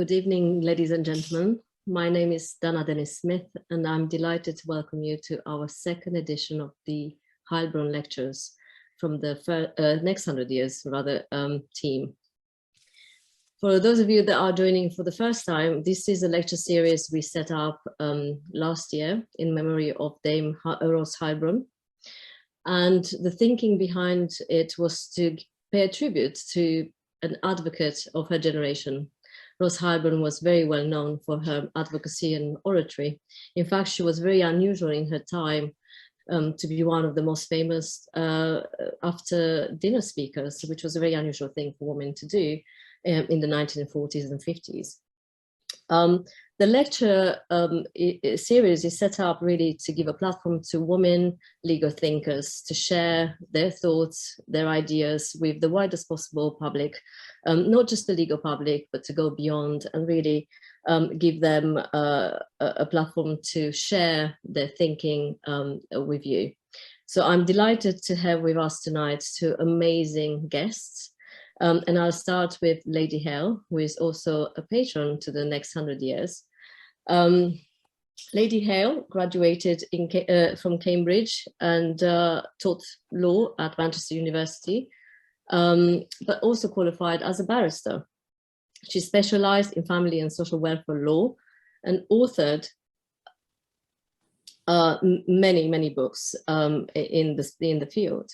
Good evening, ladies and gentlemen. My name is Dana Dennis-Smith, and I'm delighted to welcome you to our second edition of the Heilbron Lectures from the next 100 years, team. For those of you that are joining for the first time, this is a lecture series we set up last year in memory of Dame Rose Heilbron. And the thinking behind it was to pay a tribute to an advocate of her generation. Rose Heilbron was very well known for her advocacy and oratory. In fact, she was very unusual in her time to be one of the most famous after dinner speakers, which was a very unusual thing for women to do in the 1940s and 50s. The lecture series is set up really to give a platform to women legal thinkers to share their thoughts, their ideas with the widest possible public, not just the legal public, but to go beyond and really give them a platform to share their thinking with you. So I'm delighted to have with us tonight two amazing guests. And I'll start with Lady Hale, who is also a patron to the next 100 years. Lady Hale graduated from Cambridge and taught law at Manchester University, but also qualified as a barrister. She specialized in family and social welfare law and authored many books in the field.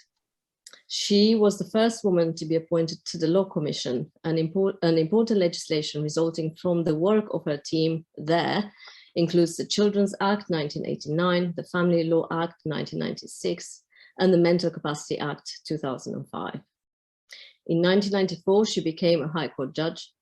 She was the first woman to be appointed to the Law Commission, an important legislation resulting from the work of her team there includes the Children's Act 1989, the Family Law Act 1996, and the Mental Capacity Act 2005. In 1994, she became a High Court judge,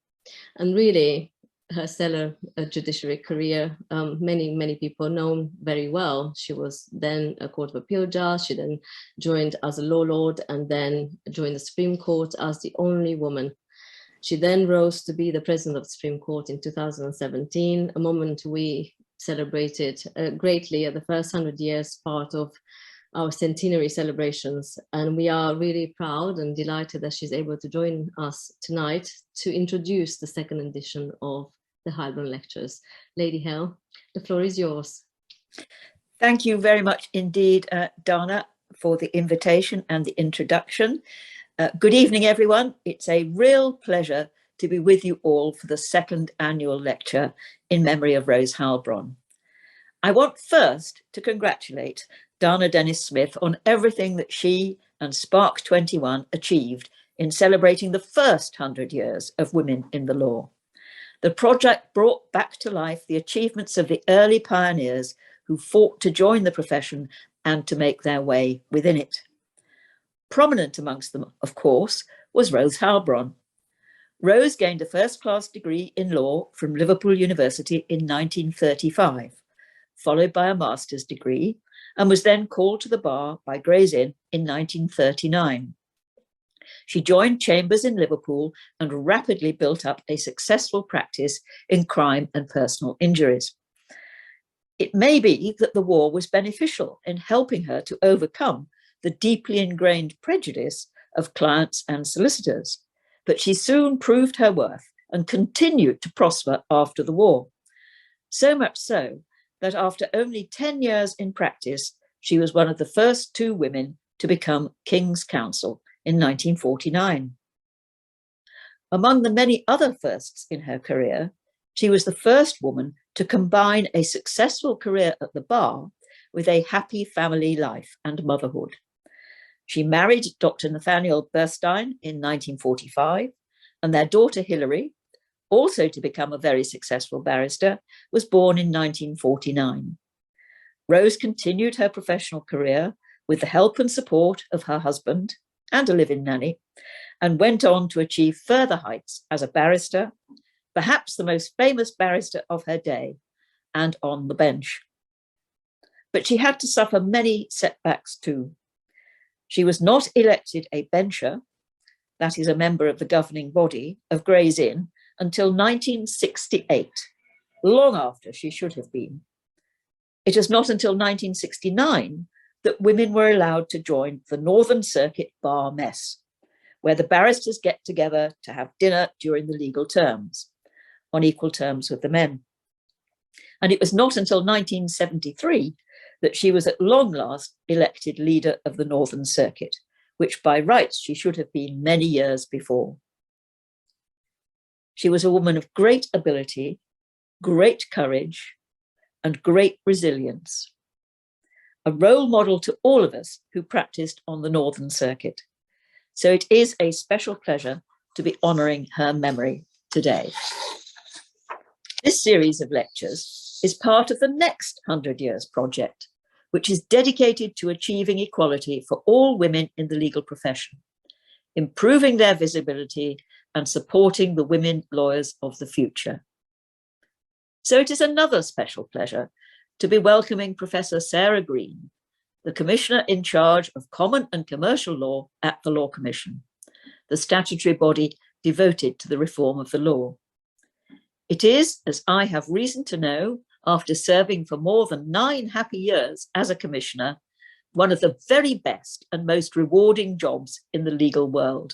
and really her stellar judiciary career, many people know very well. She was then a Court of Appeal judge. She then joined as a law lord and then joined the Supreme Court as the only woman. She then rose to be the president of the Supreme Court in 2017, a moment we celebrated greatly at the first 100 years part of our centenary celebrations. And we are really proud and delighted that she's able to join us tonight to introduce the second edition of the Heilbron Lectures. Lady Hale, the floor is yours. Thank you very much indeed, Dana, for the invitation and the introduction. Good evening, everyone. It's a real pleasure to be with you all for the second annual lecture in memory of Rose Heilbron. I want first to congratulate Dana Dennis-Smith on everything that she and Spark 21 achieved in celebrating the first 100 years of women in the law. The project brought back to life the achievements of the early pioneers who fought to join the profession and to make their way within it. Prominent amongst them, of course, was Rose Heilbron. Rose gained a first-class degree in law from Liverpool University in 1935, followed by a master's degree, and was then called to the bar by Gray's Inn in 1939. She joined chambers in Liverpool and rapidly built up a successful practice in crime and personal injuries. It may be that the war was beneficial in helping her to overcome the deeply ingrained prejudice of clients and solicitors, but she soon proved her worth and continued to prosper after the war. So much so that after only 10 years in practice, she was one of the first two women to become King's Counsel in 1949. Among the many other firsts in her career, she was the first woman to combine a successful career at the bar with a happy family life and motherhood. She married Dr. Nathaniel Burstein in 1945, and their daughter Hilary, also to become a very successful barrister, was born in 1949. Rose continued her professional career with the help and support of her husband and a live-in nanny, and went on to achieve further heights as a barrister, perhaps the most famous barrister of her day, and on the bench. But she had to suffer many setbacks too. She was not elected a bencher, that is a member of the governing body of Gray's Inn, until 1968, long after she should have been. It is not until 1969 that women were allowed to join the Northern Circuit Bar Mess, where the barristers get together to have dinner during the legal terms. on equal terms with the men. And it was not until 1973 that she was at long last elected leader of the Northern Circuit, which by rights she should have been many years before. She was a woman of great ability, great courage, and great resilience, a role model to all of us who practiced on the Northern Circuit. So it is a special pleasure to be honouring her memory today. This series of lectures is part of the next 100 Years project, which is dedicated to achieving equality for all women in the legal profession, improving their visibility and supporting the women lawyers of the future. So it is another special pleasure to be welcoming Professor Sarah Green, the Commissioner in charge of Common and Commercial Law at the Law Commission, the statutory body devoted to the reform of the law. It is, as I have reason to know, after serving for more than 9 happy years as a commissioner, one of the very best and most rewarding jobs in the legal world.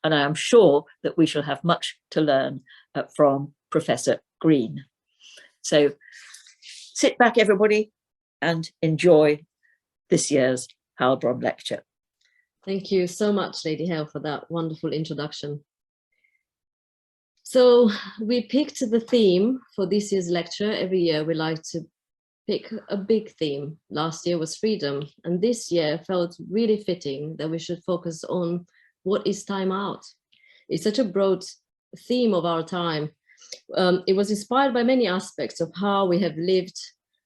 And I am sure that we shall have much to learn from Professor Green. So sit back, everybody, and enjoy this year's Heilbron Lecture. Thank you so much, Lady Hale, for that wonderful introduction. So we picked the theme for this year's lecture. Every year we like to pick a big theme. Last year was freedom, and this year felt really fitting that we should focus on what is time out. It's such a broad theme of our time. It was inspired by many aspects of how we have lived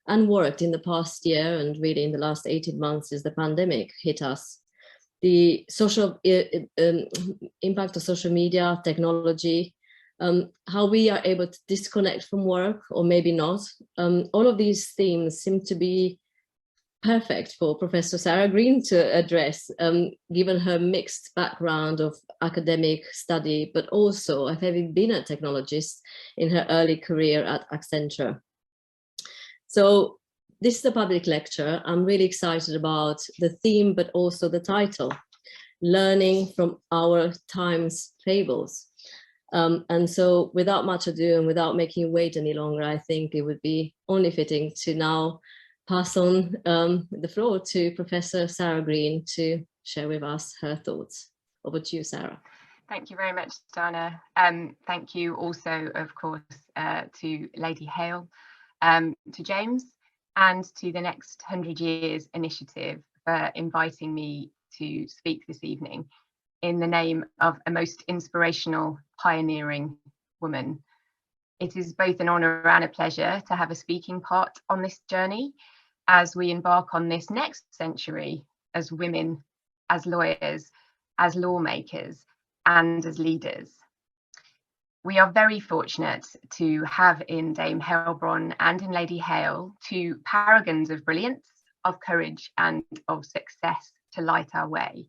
and worked in the past year, and really in the last 18 months as the pandemic hit us. The social impact of social media, technology, how we are able to disconnect from work, or maybe not. All of these themes seem to be perfect for Professor Sarah Green to address, given her mixed background of academic study, but also having been a technologist in her early career at Accenture. So this is a public lecture. I'm really excited about the theme, but also the title, Learning from Our Time's Fables. And so without much ado and without making you wait any longer, I think it would be only fitting to now pass on the floor to Professor Sarah Green to share with us her thoughts. Over to you, Sarah. Thank you very much, Dana. Thank you also, of course, to Lady Hale, to James, and to the Next 100 Years Initiative for inviting me to speak this evening in the name of a most inspirational, pioneering woman. It is both an honour and a pleasure to have a speaking part on this journey as we embark on this next century as women, as lawyers, as lawmakers, and as leaders. We are very fortunate to have in Dame Heilbron and in Lady Hale 2 paragons of brilliance, of courage, and of success to light our way,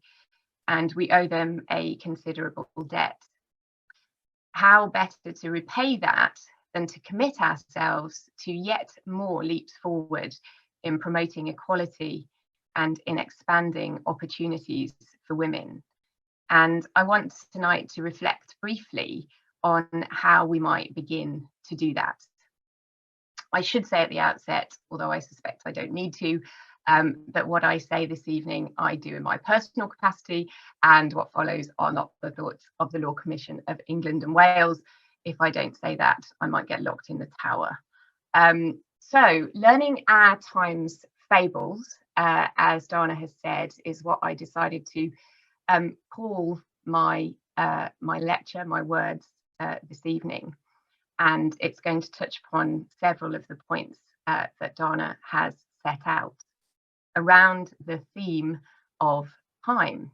and we owe them a considerable debt. How better to repay that than to commit ourselves to yet more leaps forward in promoting equality and in expanding opportunities for women. And I want tonight to reflect briefly on how we might begin to do that. I should say at the outset, although I suspect I don't need to, that what I say this evening I do in my personal capacity, and what follows are not the thoughts of the Law Commission of England and Wales. If I don't say that, I might get locked in the tower. So learning our time's fables, as Dana has said, is what I decided to call my lecture, my words this evening. And it's going to touch upon several of the points that Dana has set out around the theme of time.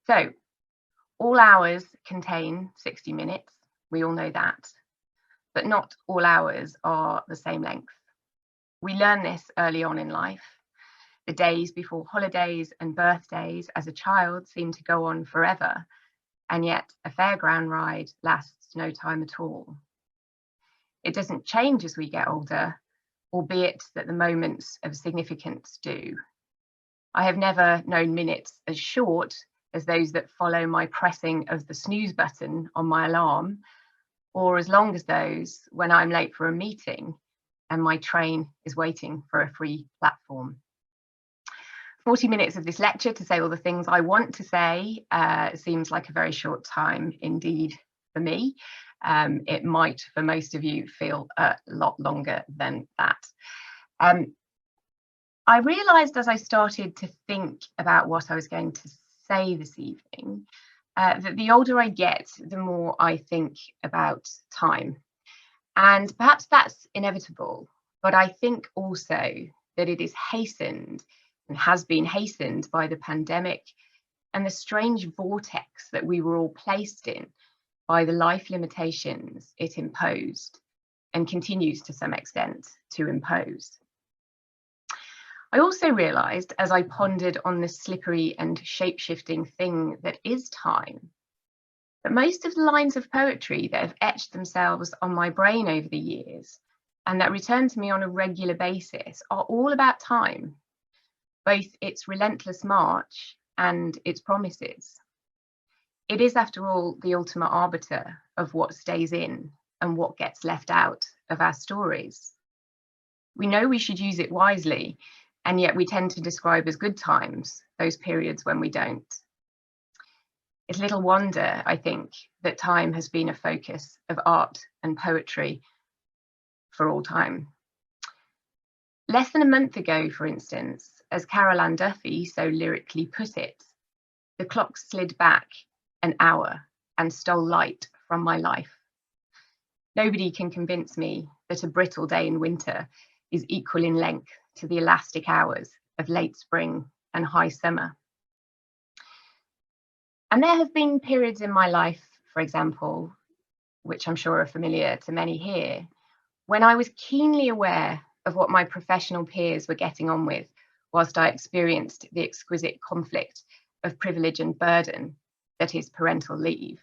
So all hours contain 60 minutes, we all know that, but not all hours are the same length. We learn this early on in life. The days before holidays and birthdays as a child seem to go on forever, and yet a fairground ride lasts no time at all. It doesn't change as we get older, albeit that the moments of significance do. I have never known minutes as short as those that follow my pressing of the snooze button on my alarm, or as long as those when I'm late for a meeting and my train is waiting for a free platform. 40 minutes of this lecture to say all the things I want to say seems like a very short time indeed for me. It might for most of you feel a lot longer than that. I realised as I started to think about what I was going to say this evening that the older I get, the more I think about time. And perhaps that's inevitable, but I think also that it is hastened and has been hastened by the pandemic and the strange vortex that we were all placed in by the life limitations it imposed and continues to some extent to impose. I also realised as I pondered on the slippery and shape-shifting thing that is time, that most of the lines of poetry that have etched themselves on my brain over the years and that return to me on a regular basis are all about time, both its relentless march and its promises. It is, after all, the ultimate arbiter of what stays in and what gets left out of our stories. We know we should use it wisely, and yet we tend to describe as good times those periods when we don't. It's little wonder, I think, that time has been a focus of art and poetry for all time. Less than a month ago, for instance, as Carol Ann Duffy so lyrically put it, the clock slid back an hour and stole light from my life. Nobody can convince me that a brittle day in winter is equal in length to the elastic hours of late spring and high summer. And there have been periods in my life, for example, which I'm sure are familiar to many here, when I was keenly aware of what my professional peers were getting on with, whilst I experienced the exquisite conflict of privilege and burden that is parental leave.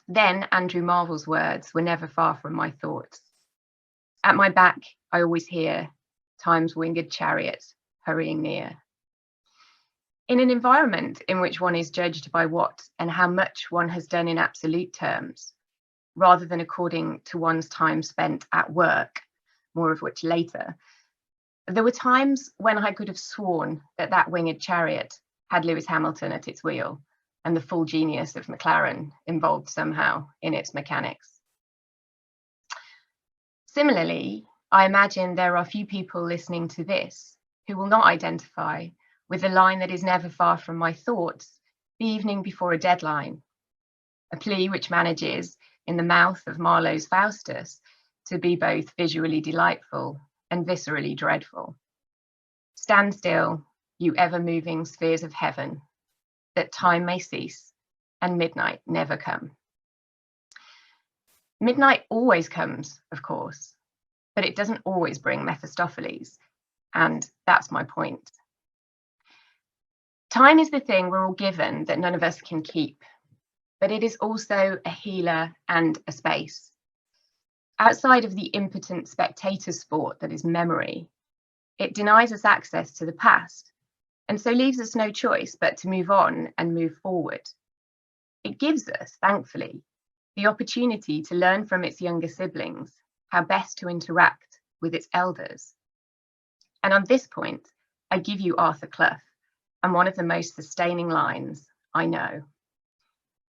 Then Andrew Marvell's words were never far from my thoughts. At my back, I always hear time's winged chariot hurrying near. In an environment in which one is judged by what and how much one has done in absolute terms, rather than according to one's time spent at work, more of which later, there were times when I could have sworn that that winged chariot had Lewis Hamilton at its wheel and the full genius of McLaren involved somehow in its mechanics. Similarly, I imagine there are few people listening to this who will not identify with the line that is never far from my thoughts, the evening before a deadline, a plea which manages, in the mouth of Marlowe's Faustus, to be both visually delightful and viscerally dreadful. Stand still, you ever-moving spheres of heaven, that time may cease and midnight never come. Midnight always comes, of course, but it doesn't always bring Mephistopheles, and that's my point. Time is the thing we're all given that none of us can keep, but it is also a healer and a space. Outside of the impotent spectator sport that is memory, it denies us access to the past, and so leaves us no choice but to move on and move forward. It gives us, thankfully, the opportunity to learn from its younger siblings how best to interact with its elders. And on this point, I give you Arthur Clough and one of the most sustaining lines I know.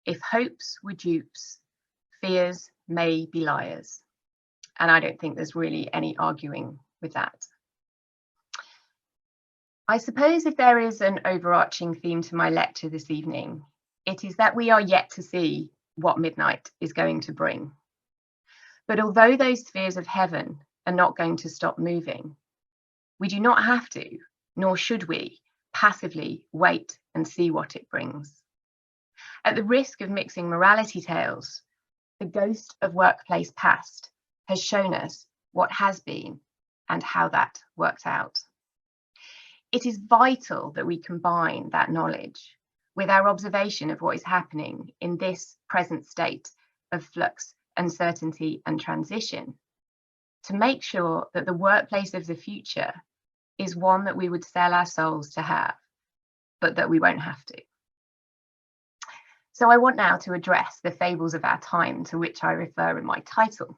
If hopes were dupes, fears may be liars. And I don't think there's really any arguing with that. I suppose if there is an overarching theme to my lecture this evening, it is that we are yet to see what midnight is going to bring. But although those spheres of heaven are not going to stop moving, we do not have to, nor should we, passively wait and see what it brings. At the risk of mixing morality tales, the ghost of workplace past has shown us what has been and how that worked out. It is vital that we combine that knowledge with our observation of what is happening in this present state of flux, uncertainty, and transition to make sure that the workplace of the future is one that we would sell our souls to have, but that we won't have to. So I want now to address the fables of our time to which I refer in my title.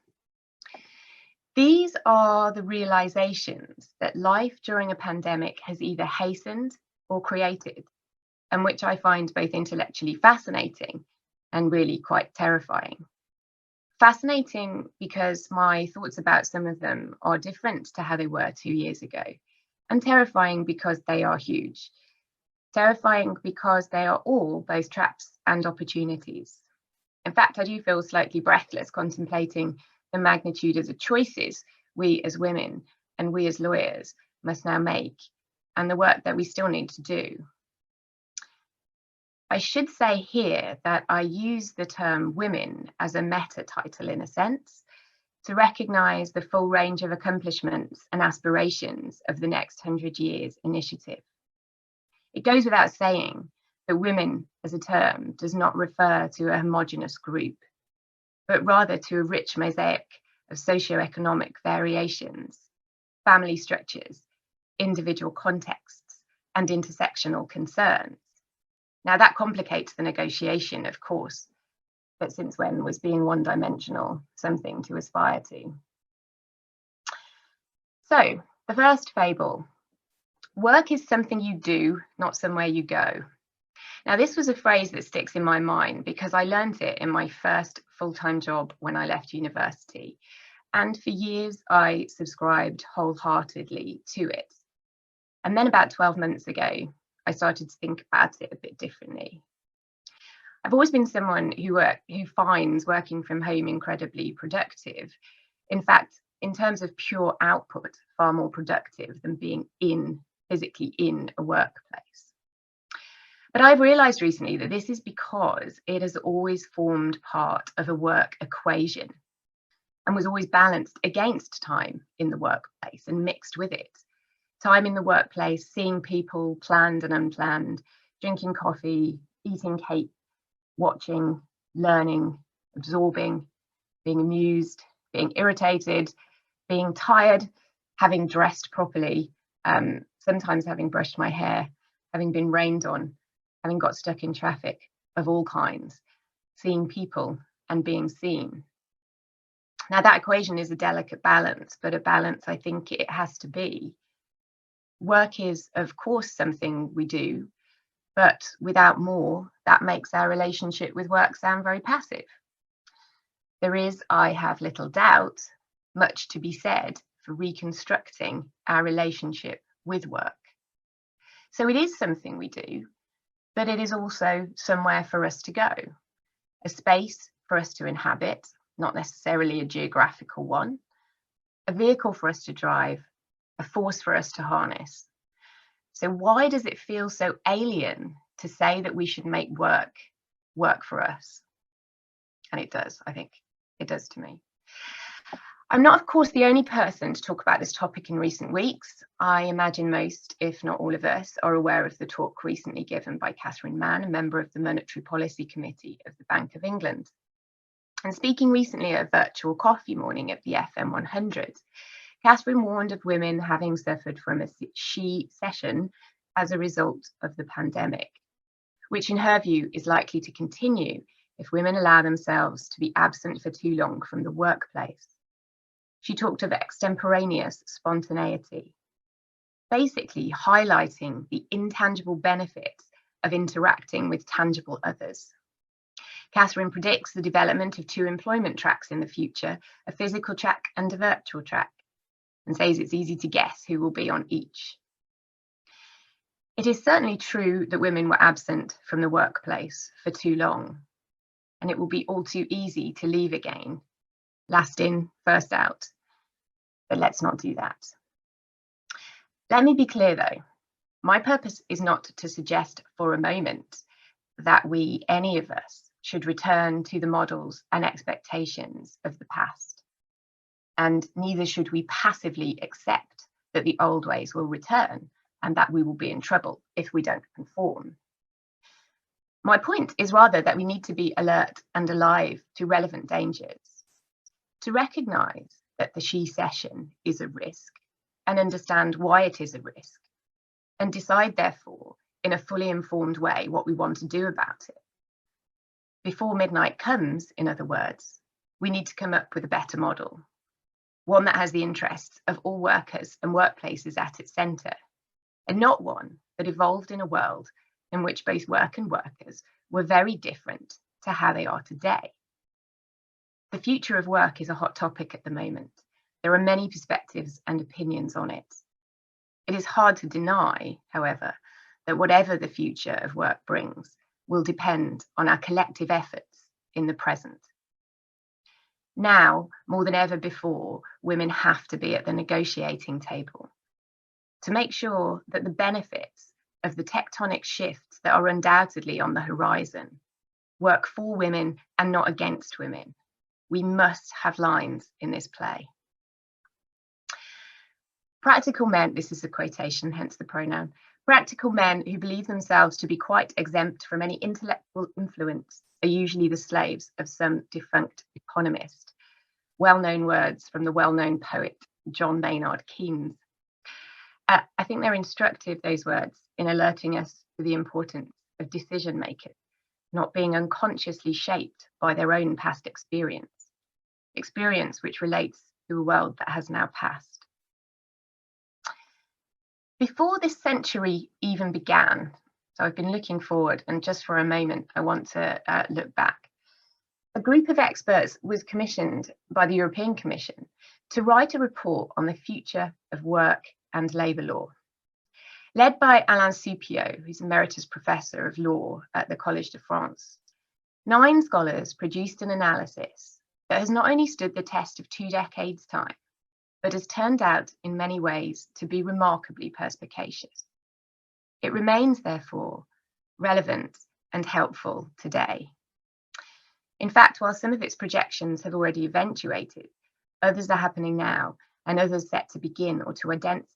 These are the realizations that life during a pandemic has either hastened or created, and which I find both intellectually fascinating and really quite terrifying. Fascinating because my thoughts about some of them are different to how they were 2 years ago, and terrifying because they are huge. Terrifying because they are all both traps and opportunities. In fact, I do feel slightly breathless contemplating the magnitude of the choices we as women and we as lawyers must now make, and the work that we still need to do. I should say here that I use the term women as a meta title in a sense, to recognise the full range of accomplishments and aspirations of the Next 100 Years initiative. It goes without saying that women as a term does not refer to a homogenous group, but rather to a rich mosaic of socioeconomic variations, family structures, individual contexts, and intersectional concerns. Now that complicates the negotiation, of course, but since when was being one-dimensional something to aspire to? So, the first fable. Work is something you do, not somewhere you go. Now, this was a phrase that sticks in my mind because I learned it in my first full-time job when I left university. And for years, I subscribed wholeheartedly to it. And then about 12 months ago, I started to think about it a bit differently. I've always been someone who finds working from home incredibly productive. In fact, in terms of pure output, far more productive than being physically in a workplace. But I've realized recently that this is because it has always formed part of a work equation and was always balanced against time in the workplace and mixed with it. Time in the workplace, seeing people planned and unplanned, drinking coffee, eating cake, watching, learning, absorbing, being amused, being irritated, being tired, having dressed properly, sometimes having brushed my hair, having been rained on, having got stuck in traffic of all kinds, seeing people and being seen. Now that equation is a delicate balance, but a balance I think it has to be. Work is, of course, something we do, but without more, that makes our relationship with work sound very passive. There is, I have little doubt, much to be said for reconstructing our relationship with work. So it is something we do, but it is also somewhere for us to go, a space for us to inhabit, not necessarily a geographical one, a vehicle for us to drive, a force for us to harness. So why does it feel so alien to say that we should make work for us? And it does, I think. It does to me. I'm not, of course, the only person to talk about this topic in recent weeks. I imagine most, if not all of us, are aware of the talk recently given by Catherine Mann, a member of the Monetary Policy Committee of the Bank of England. And speaking recently at a virtual coffee morning at the FM 100, Catherine warned of women having suffered from a she-cession as a result of the pandemic, which in her view is likely to continue if women allow themselves to be absent for too long from the workplace. She talked of extemporaneous spontaneity, basically highlighting the intangible benefits of interacting with tangible others. Catherine predicts the development of 2 employment tracks in the future, a physical track and a virtual track, and says it's easy to guess who will be on each. It is certainly true that women were absent from the workplace for too long, and it will be all too easy to leave again, last in, first out. But let's not do that. Let me be clear though, my purpose is not to suggest for a moment that we, any of us, should return to the models and expectations of the past. And neither should we passively accept that the old ways will return and that we will be in trouble if we don't conform. My point is rather that we need to be alert and alive to relevant dangers, to recognise that the she-cession is a risk and understand why it is a risk, and decide therefore in a fully informed way what we want to do about it. Before midnight comes, in other words, we need to come up with a better model, one that has the interests of all workers and workplaces at its centre, and not one that evolved in a world in which both work and workers were very different to how they are today. The future of work is a hot topic at the moment. There are many perspectives and opinions on it. It is hard to deny, however, that whatever the future of work brings will depend on our collective efforts in the present. Now, more than ever before, women have to be at the negotiating table to make sure that the benefits of the tectonic shifts that are undoubtedly on the horizon work for women and not against women. We must have lines in this play. Practical men, this is a quotation, hence the pronoun, practical men who believe themselves to be quite exempt from any intellectual influence are usually the slaves of some defunct economist. Well-known words from the well-known poet John Maynard Keynes. I think they're instructive, those words, in alerting us to the importance of decision makers not being unconsciously shaped by their own past experience which relates to a world that has now passed. Before this century even began, so I've been looking forward, and just for a moment, I want to look back. A group of experts was commissioned by the European Commission to write a report on the future of work and labour law. Led by Alain Soupiot, who's Emeritus Professor of Law at the Collège de France, 9 scholars produced an analysis that has not only stood the test of 2 decades' time, but has turned out in many ways to be remarkably perspicacious. It remains, therefore, relevant and helpful today. In fact, while some of its projections have already eventuated, others are happening now, and others set to begin or to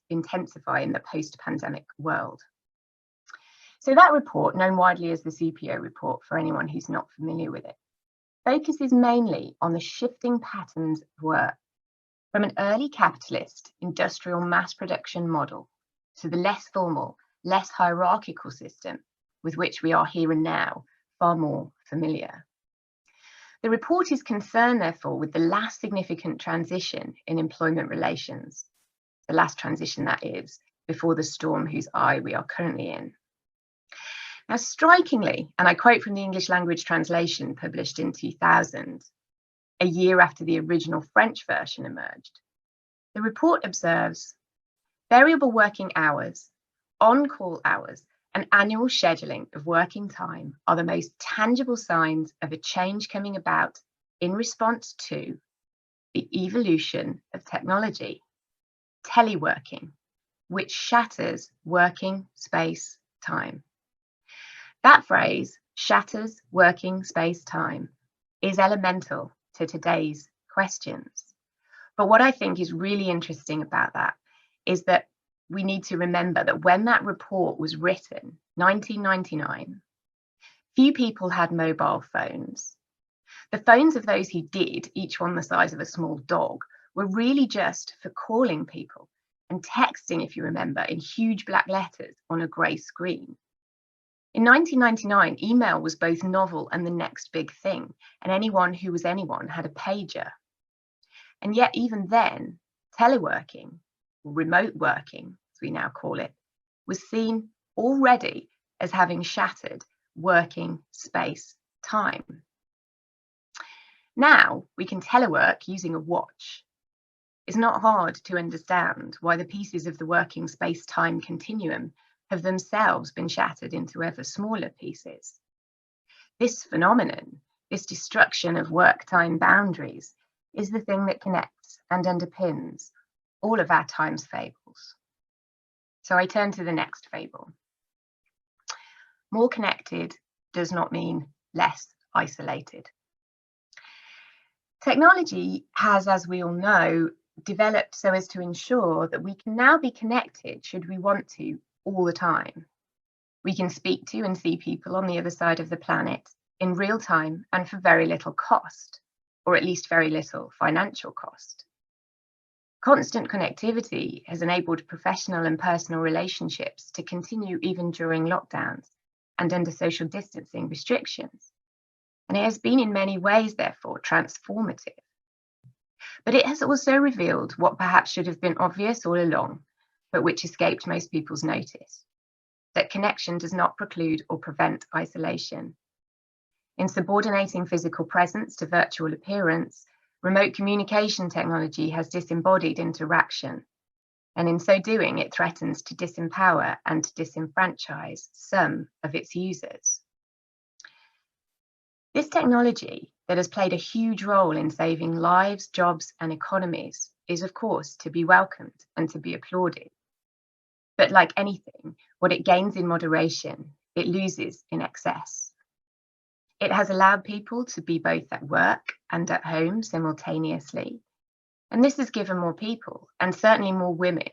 intensify in the post-pandemic world. So that report, known widely as the Soupiot report for anyone who's not familiar with it, focuses mainly on the shifting patterns of work from an early capitalist industrial mass production model to the less formal, less hierarchical system with which we are here and now far more familiar. The report is concerned, therefore, with the last significant transition in employment relations, the last transition, that is, before the storm whose eye we are currently in. Now, strikingly, and I quote from the English language translation published in 2000, a year after the original French version emerged, the report observes variable working hours, on-call hours, and annual scheduling of working time are the most tangible signs of a change coming about in response to the evolution of technology, teleworking, which shatters working space time. That phrase, shatters working space time, is elemental to today's questions. But what I think is really interesting about that is that we need to remember that when that report was written, 1999, few people had mobile phones. The phones of those who did, each one the size of a small dog, were really just for calling people and texting, if you remember, in huge black letters on a grey screen. In 1999, email was both novel and the next big thing, and anyone who was anyone had a pager. And yet even then, teleworking, remote working, as we now call it, was seen already as having shattered working space time. Now we can telework using a watch. It's not hard to understand why the pieces of the working space-time continuum have themselves been shattered into ever smaller pieces. This phenomenon, this destruction of work-time boundaries, is the thing that connects and underpins all of our time's fables. So I turn to the next fable. More connected does not mean less isolated. Technology has, as we all know, developed so as to ensure that we can now be connected, should we want to, all the time. We can speak to and see people on the other side of the planet in real time and for very little cost, or at least very little financial cost. Constant connectivity has enabled professional and personal relationships to continue even during lockdowns and under social distancing restrictions. and it has been in many ways, therefore, transformative. But it has also revealed what perhaps should have been obvious all along, but which escaped most people's notice, that connection does not preclude or prevent isolation. In subordinating physical presence to virtual appearance, remote communication technology has disembodied interaction, and in so doing, it threatens to disempower and to disenfranchise some of its users. This technology that has played a huge role in saving lives, jobs, and economies is, of course, to be welcomed and to be applauded. But like anything, what it gains in moderation, it loses in excess. It has allowed people to be both at work and at home simultaneously. And this has given more people, and certainly more women,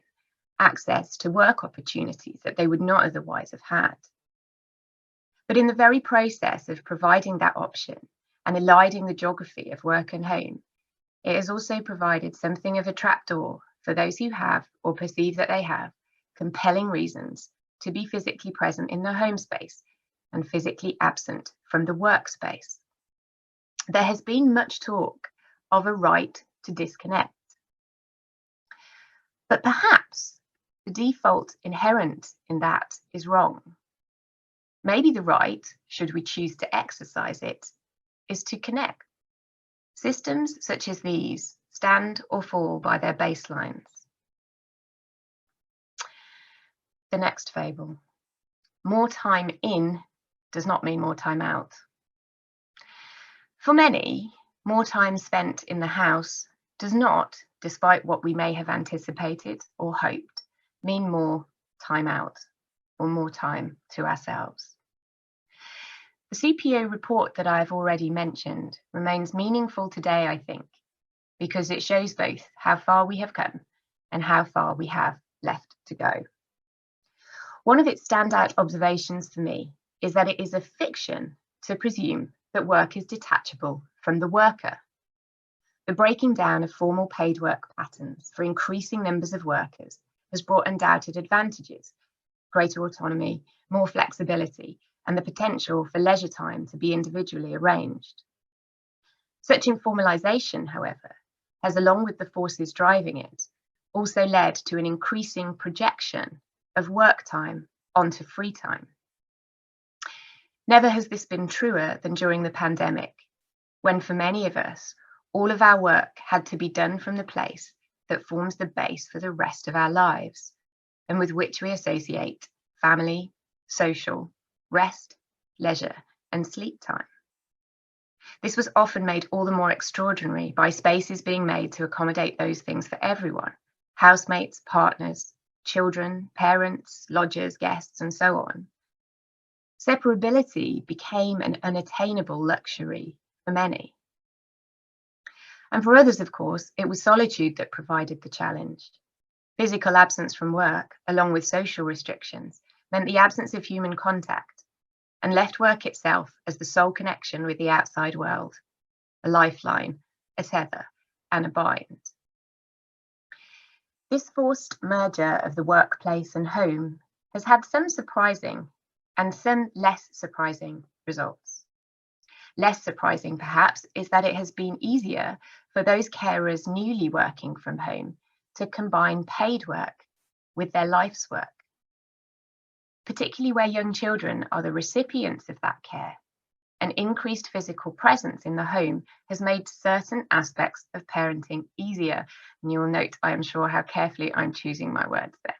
access to work opportunities that they would not otherwise have had. But in the very process of providing that option and eliding the geography of work and home, it has also provided something of a trapdoor for those who have, or perceive that they have, compelling reasons to be physically present in the home space and physically absent from the workspace. There has been much talk of a right to disconnect. But perhaps the default inherent in that is wrong. Maybe the right, should we choose to exercise it, is to connect. Systems such as these stand or fall by their baselines. The next fable. More time in does not mean more time out. For many, more time spent in the house does not, despite what we may have anticipated or hoped, mean more time out or more time to ourselves. The CPO report that I've already mentioned remains meaningful today, I think, because it shows both how far we have come and how far we have left to go. One of its standout observations for me is that it is a fiction to presume that work is detachable from the worker. The breaking down of formal paid work patterns for increasing numbers of workers has brought undoubted advantages, greater autonomy, more flexibility, and the potential for leisure time to be individually arranged. Such informalisation, however, has, along with the forces driving it, also led to an increasing projection of work time onto free time. Never has this been truer than during the pandemic, when for many of us, all of our work had to be done from the place that forms the base for the rest of our lives, and with which we associate family, social, rest, leisure, and sleep time. This was often made all the more extraordinary by spaces being made to accommodate those things for everyone: housemates, partners, children, parents, lodgers, guests, and so on. Separability became an unattainable luxury for many. And for others, of course, it was solitude that provided the challenge. Physical absence from work, along with social restrictions, meant the absence of human contact and left work itself as the sole connection with the outside world, a lifeline, a tether, and a bind. This forced merger of the workplace and home has had some surprising and some less surprising results. Less surprising, perhaps, is that it has been easier for those carers newly working from home to combine paid work with their life's work, particularly where young children are the recipients of that care. An increased physical presence in the home has made certain aspects of parenting easier. And you will note, I am sure, how carefully I'm choosing my words there.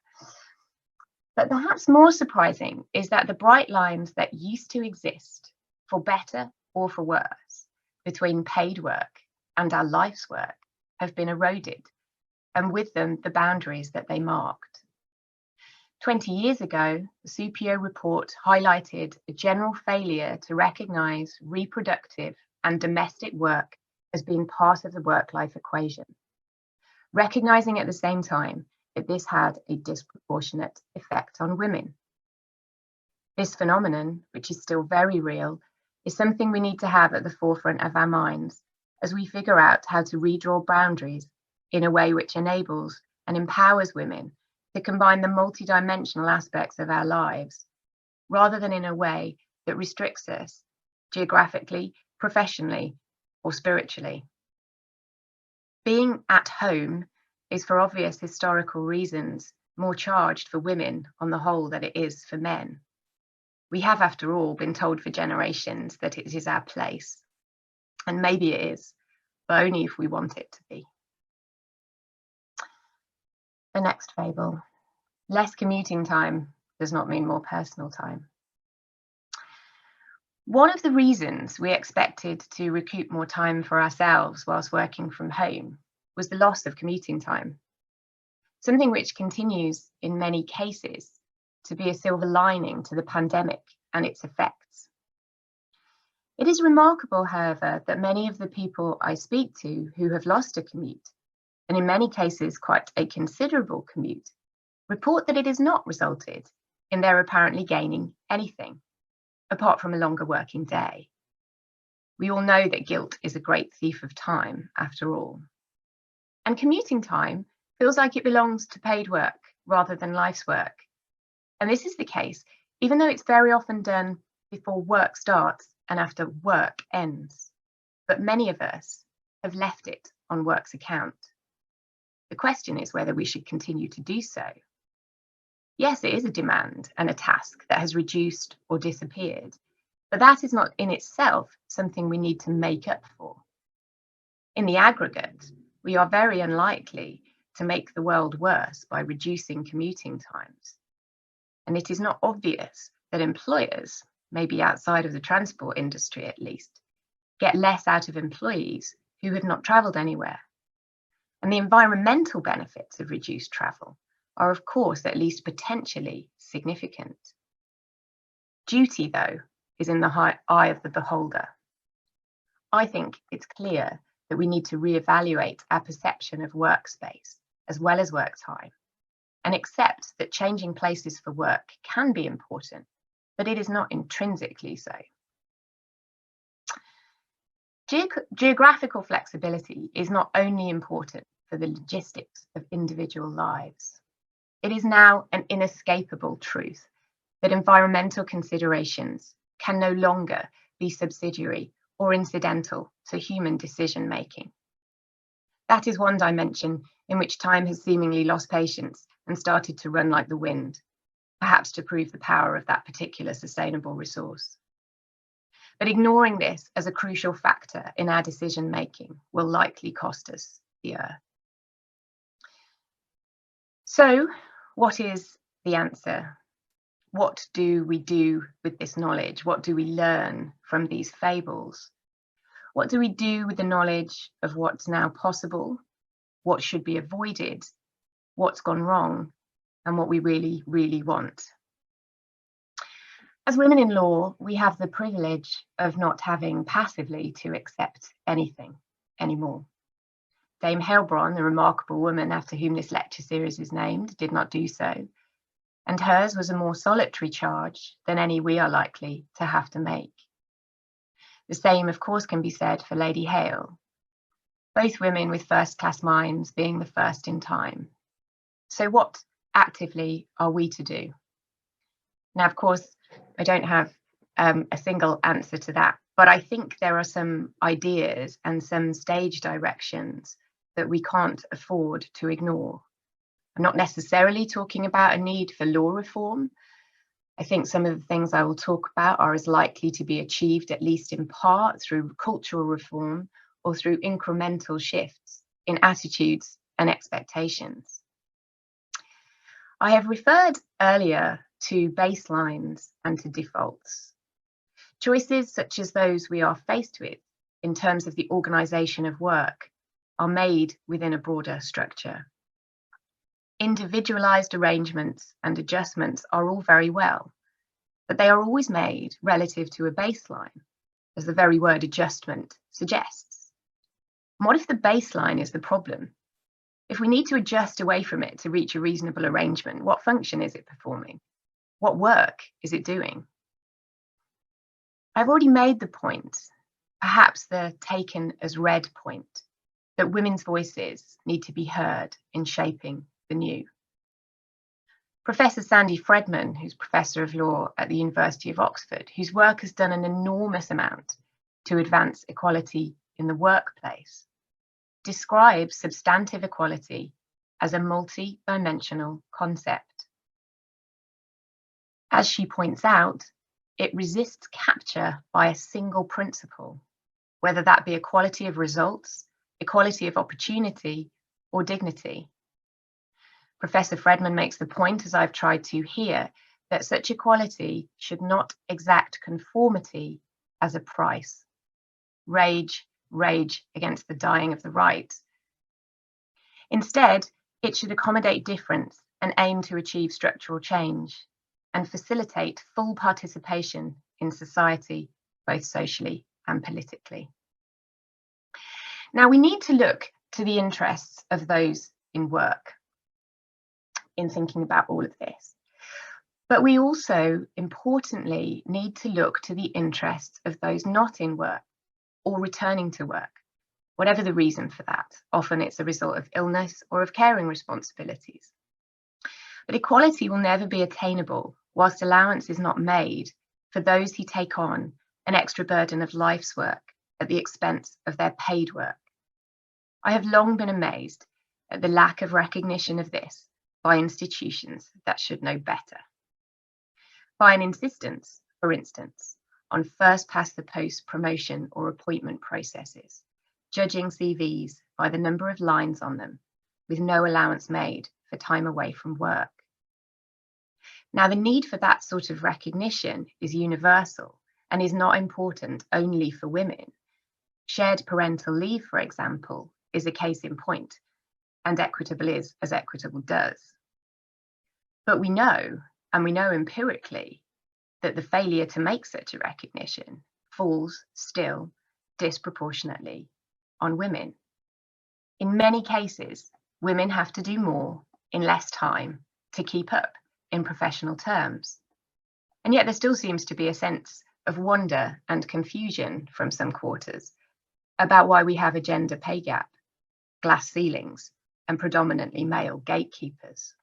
But perhaps more surprising is that the bright lines that used to exist, for better or for worse, between paid work and our life's work have been eroded, and with them the boundaries that they marked. 20 years ago, the CPO report highlighted a general failure to recognise reproductive and domestic work as being part of the work-life equation, recognising at the same time that this had a disproportionate effect on women. This phenomenon, which is still very real, is something we need to have at the forefront of our minds as we figure out how to redraw boundaries in a way which enables and empowers women to combine the multidimensional aspects of our lives, rather than in a way that restricts us geographically, professionally, or spiritually. Being at home is, for obvious historical reasons, more charged for women on the whole than it is for men. We have, after all, been told for generations that it is our place. And maybe it is, but only if we want it to be. The next fable. Less commuting time does not mean more personal time. One of the reasons we expected to recoup more time for ourselves whilst working from home was the loss of commuting time, something which continues in many cases to be a silver lining to the pandemic and its effects. It is remarkable, however, that many of the people I speak to who have lost a commute, and in many cases quite a considerable commute, report that it has not resulted in their apparently gaining anything, apart from a longer working day. We all know that guilt is a great thief of time, after all. And commuting time feels like it belongs to paid work rather than life's work. And this is the case, even though it's very often done before work starts and after work ends. But many of us have left it on work's account. The question is whether we should continue to do so. Yes, it is a demand and a task that has reduced or disappeared, but that is not in itself something we need to make up for. In the aggregate, we are very unlikely to make the world worse by reducing commuting times. And it is not obvious that employers, maybe outside of the transport industry at least, get less out of employees who have not travelled anywhere. And the environmental benefits of reduced travel are, of course, at least potentially significant. Duty, though, is in the eye of the beholder. I think it's clear that we need to reevaluate our perception of workspace as well as work time, and accept that changing places for work can be important, but it is not intrinsically so. Geographical flexibility is not only important for the logistics of individual lives. It is now an inescapable truth that environmental considerations can no longer be subsidiary or incidental to human decision-making. That is one dimension in which time has seemingly lost patience and started to run like the wind, perhaps to prove the power of that particular sustainable resource. But ignoring this as a crucial factor in our decision-making will likely cost us the earth. So, what is the answer? What do we do with this knowledge? What do we learn from these fables? What do we do with the knowledge of what's now possible, what should be avoided, what's gone wrong, and what we really, really want? As women in law, we have the privilege of not having passively to accept anything anymore. Dame Heilbron, the remarkable woman after whom this lecture series is named, did not do so, and hers was a more solitary charge than any we are likely to have to make. The same, of course, can be said for Lady Hale, both women with first-class minds being the first in time. So what actively are we to do? Now, of course, I don't have a single answer to that, but I think there are some ideas and some stage directions that we can't afford to ignore. I'm not necessarily talking about a need for law reform. I think some of the things I will talk about are as likely to be achieved, at least in part, through cultural reform or through incremental shifts in attitudes and expectations. I have referred earlier to baselines and to defaults. Choices such as those we are faced with in terms of the organisation of work are made within a broader structure. Individualised arrangements and adjustments are all very well, but they are always made relative to a baseline, as the very word adjustment suggests. And what if the baseline is the problem? If we need to adjust away from it to reach a reasonable arrangement, what function is it performing? What work is it doing? I've already made the point, perhaps the taken as read point, that women's voices need to be heard in shaping the new. Professor Sandy Fredman, who's Professor of Law at the University of Oxford, whose work has done an enormous amount to advance equality in the workplace, describes substantive equality as a multi-dimensional concept. As she points out, it resists capture by a single principle, whether that be equality of results, equality of opportunity, or dignity. Professor Fredman makes the point, as I've tried to here, that such equality should not exact conformity as a price. Rage against the dying of the right. Instead, it should accommodate difference and aim to achieve structural change and facilitate full participation in society, both socially and politically. Now, we need to look to the interests of those in work in thinking about all of this. But we also, importantly, need to look to the interests of those not in work or returning to work, whatever the reason for that. Often it's a result of illness or of caring responsibilities. But equality will never be attainable whilst allowance is not made for those who take on an extra burden of life's work at the expense of their paid work. I have long been amazed at the lack of recognition of this by institutions that should know better. By an insistence, for instance, on first past the post promotion or appointment processes, judging CVs by the number of lines on them, with no allowance made for time away from work. Now, the need for that sort of recognition is universal and is not important only for women. Shared parental leave, for example, is a case in point, and equitable is as equitable does. But we know, and we know empirically, that the failure to make such a recognition falls still disproportionately on women. In many cases, women have to do more in less time to keep up in professional terms. And yet there still seems to be a sense of wonder and confusion from some quarters about why we have a gender pay gap, glass ceilings, and predominantly male gatekeepers.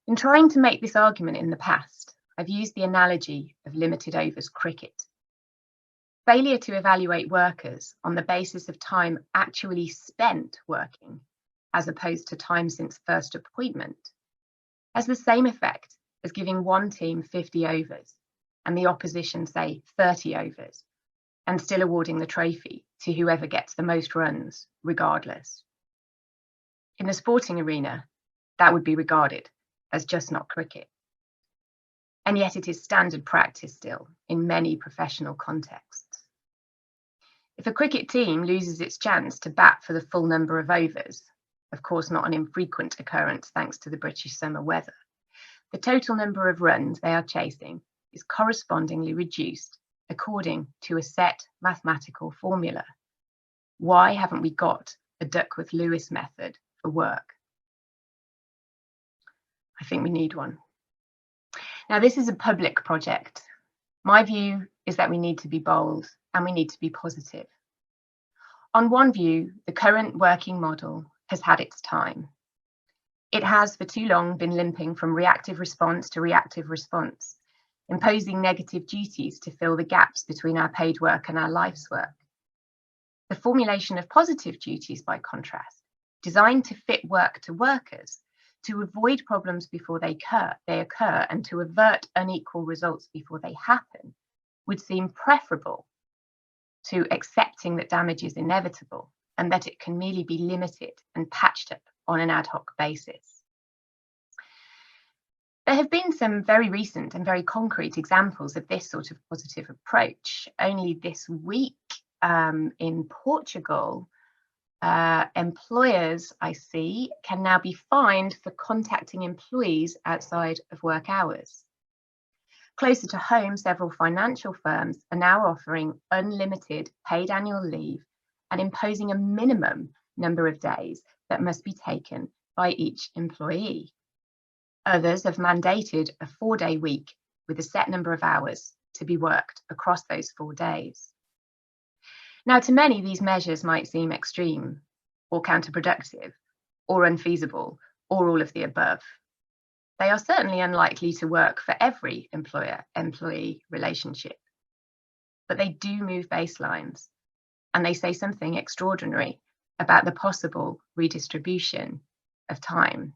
In trying to make this argument in the past, I've used the analogy of limited overs cricket. Failure to evaluate workers on the basis of time actually spent working, as opposed to time since first appointment, has the same effect as giving one team 50 overs and the opposition, say, 30 overs, and still awarding the trophy to whoever gets the most runs, regardless. In the sporting arena, that would be regarded as just not cricket. And yet it is standard practice still in many professional contexts. If a cricket team loses its chance to bat for the full number of overs, of course not an infrequent occurrence thanks to the British summer weather, the total number of runs they are chasing is correspondingly reduced according to a set mathematical formula. Why haven't we got a Duckworth-Lewis method for work? I think we need one. Now, this is a public project. My view is that we need to be bold and we need to be positive. On one view, the current working model has had its time. It has for too long been limping from reactive response to reactive response, imposing negative duties to fill the gaps between our paid work and our life's work. The formulation of positive duties, by contrast, designed to fit work to workers, to avoid problems before they occur and to avert unequal results before they happen, would seem preferable to accepting that damage is inevitable and that it can merely be limited and patched up on an ad hoc basis. There have been some very recent and very concrete examples of this sort of positive approach. Only this week in Portugal, employers, I see, can now be fined for contacting employees outside of work hours. Closer to home, several financial firms are now offering unlimited paid annual leave and imposing a minimum number of days that must be taken by each employee. Others have mandated a 4-day week with a set number of hours to be worked across those 4 days. Now, to many, these measures might seem extreme or counterproductive or unfeasible or all of the above. They are certainly unlikely to work for every employer-employee relationship. but they do move baselines, and they say something extraordinary about the possible redistribution of time.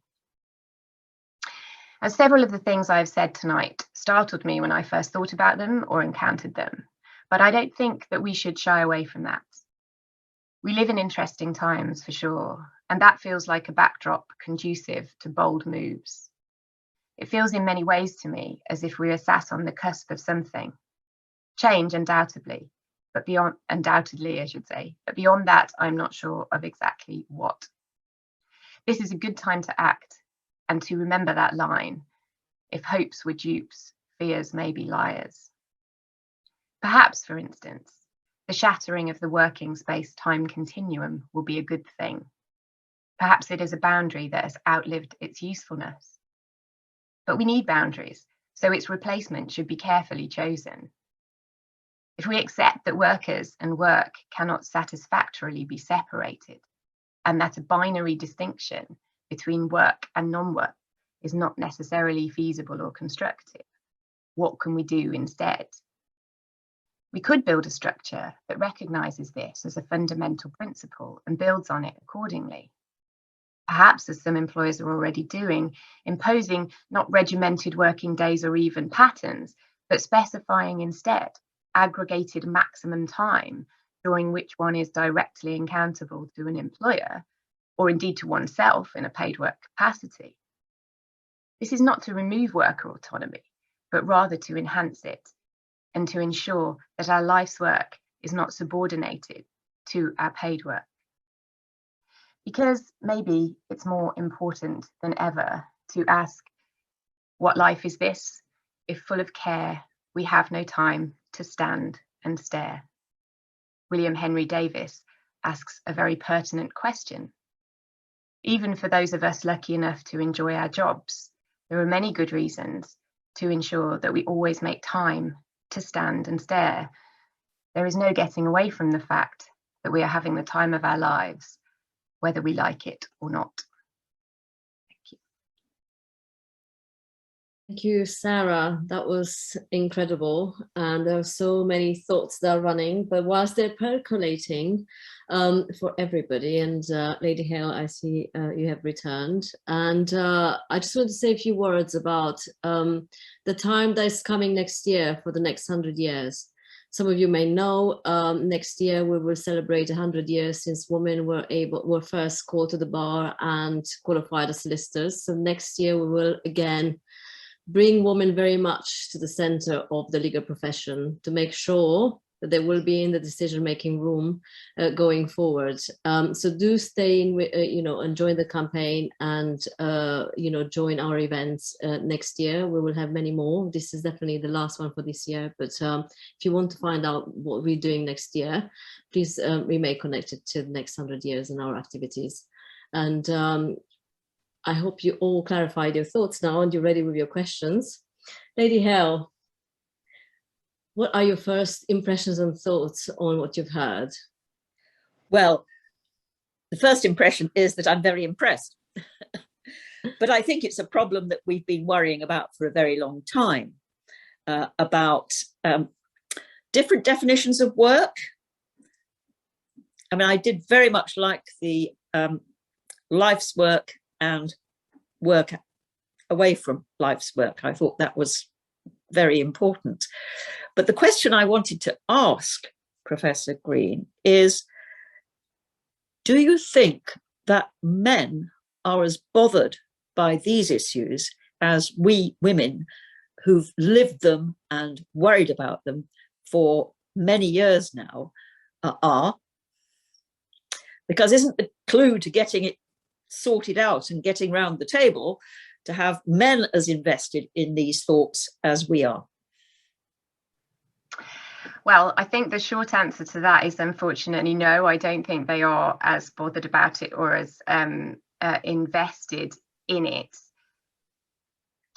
And several of the things I've said tonight startled me when I first thought about them or encountered them, but I don't think that we should shy away from that. We live in interesting times for sure, and that feels like a backdrop conducive to bold moves. It feels in many ways to me as if we are sat on the cusp of something. Change, undoubtedly, but beyond, undoubtedly, I should say, but beyond that, I'm not sure of exactly what. This is a good time to act and to remember that line: if hopes were dupes, fears may be liars. Perhaps, for instance, the shattering of the working space-time continuum will be a good thing. Perhaps it is a boundary that has outlived its usefulness. But we need boundaries, so its replacement should be carefully chosen. If we accept that workers and work cannot satisfactorily be separated, and that a binary distinction between work and non-work is not necessarily feasible or constructive, what can we do instead? We could build a structure that recognises this as a fundamental principle and builds on it accordingly. Perhaps, as some employers are already doing, imposing not regimented working days or even patterns, but specifying instead aggregated maximum time during which one is directly accountable to an employer, or indeed to oneself in a paid work capacity. This is not to remove worker autonomy, but rather to enhance it and to ensure that our life's work is not subordinated to our paid work. Because maybe it's more important than ever to ask, what life is this, if full of care we have no time to stand and stare? William Henry Davis asks a very pertinent question. Even for those of us lucky enough to enjoy our jobs, there are many good reasons to ensure that we always make time to stand and stare. There is no getting away from the fact that we are having the time of our lives, whether we like it or not. Thank you. Thank you, Sarah. That was incredible. And there are so many thoughts that are running, but whilst they're percolating for everybody, and Lady Hale, I see you have returned. And I just want to say a few words about the time that is coming next year for the next 100 years. Some of you may know, next year we will celebrate 100 years since women were first called to the bar and qualified as solicitors. So next year we will again bring women very much to the center of the legal profession to make sure that they will be in the decision-making room going forward. So do stay in, and join the campaign and, join our events next year. We will have many more. This is definitely the last one for this year. But if you want to find out what we're doing next year, please remain connected to the next 100 years and our activities. And I hope you all clarified your thoughts now and you're ready with your questions. Lady Hale, what are your first impressions and thoughts on what you've heard? Well, the first impression is that I'm very impressed. But I think it's a problem that we've been worrying about for a very long time, about different definitions of work. I mean, I did very much like the life's work and work away from life's work. I thought that was very important. But the question I wanted to ask Professor Green is, do you think that men are as bothered by these issues as we women who've lived them and worried about them for many years now are? Because isn't the clue to getting it sorted out and getting round the table to have men as invested in these thoughts as we are? Well, I think the short answer to that is unfortunately no. I don't think they are as bothered about it or as invested in it.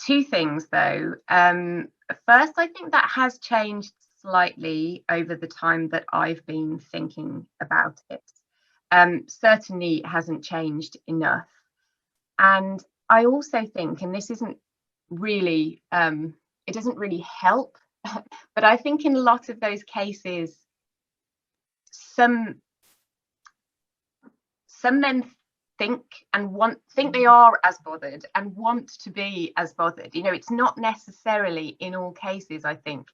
Two things though. First, I think that has changed slightly over the time that I've been thinking about it. Certainly it hasn't changed enough. And I also think, and this isn't really, it doesn't really help but I think in a lot of those cases, some men think they are as bothered and want to be as bothered. You know, it's not necessarily in all cases, I think,